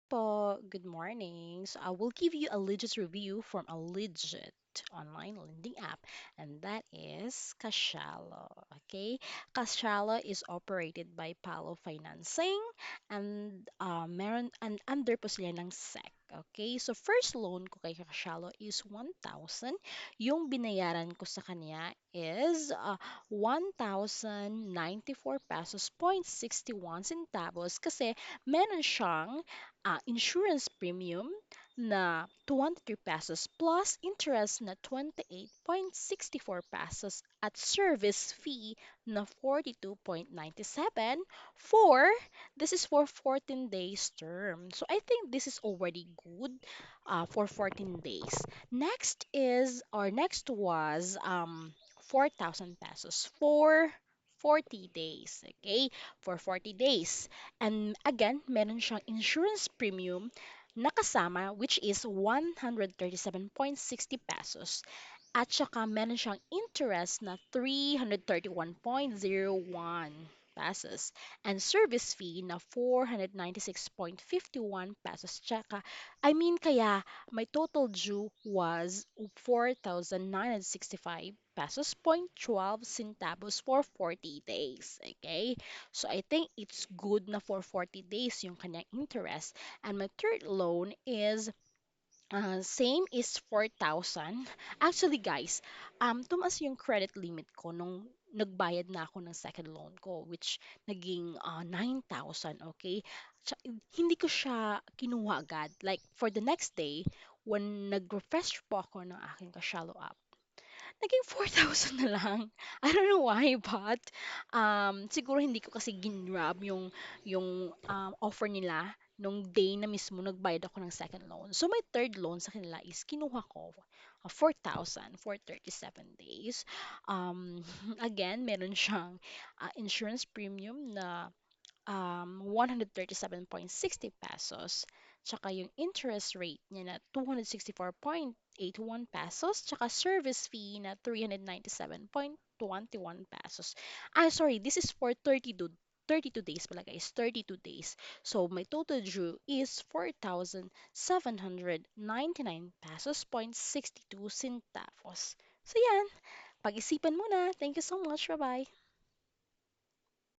po. Good morning. So I will give you a legit review from a legit online lending app, and that is Kashalo. Okay, Kashalo is operated by Palo Financing, and meron and under po sila ng SEC. Okay, so first loan ko kay Kashalo is 1,000. Yung binayaran ko sa kanya is 1,094 pesos point 61 centavos kasi meron siyang insurance premium na 23 pesos plus interest na 28.64 pesos at service fee na 42.97 for this is for 14 days term. So I think this is already good for 14 days. Next was 4,000 pesos for 40 days. Okay? For 40 days. And again, meron siyang insurance premium na kasama which is 137.60 pesos. At saka meron siyang interest na 331.01 pesos and service fee na 496.51 pesos. Tsaka, kaya my total due was 4,965 pesos point 12 centavos for 40 days. Okay? So I think it's good na for 40 days yung kanyang interest. And my third loan is same is 4,000. Actually, guys, tumaas yung credit limit ko nung nagbayad na ako ng second loan ko, which naging 9,000, okay? Hindi ko siya kinuha agad. Like, for the next day, when nag-refresh po ako ng aking ka-shallow app, naging 4,000 na lang. I don't know why, but siguro hindi ko kasi ginrab yung offer nila nung day na mismo nagbayad ako ng second loan. So my third loan sa kanila is kinuha ko 4,000 for 37 days. Um, again, meron siyang insurance premium na 137.60 pesos. Tsaka yung interest rate niya na 264.81 pesos. Tsaka service fee na 397.21 pesos. Sorry, this is for 32 days pala guys, 32 days. So my total due is 4,799 pesos point 62 centavos. So yan, pag-isipan mo na. Thank you so much. Bye-bye.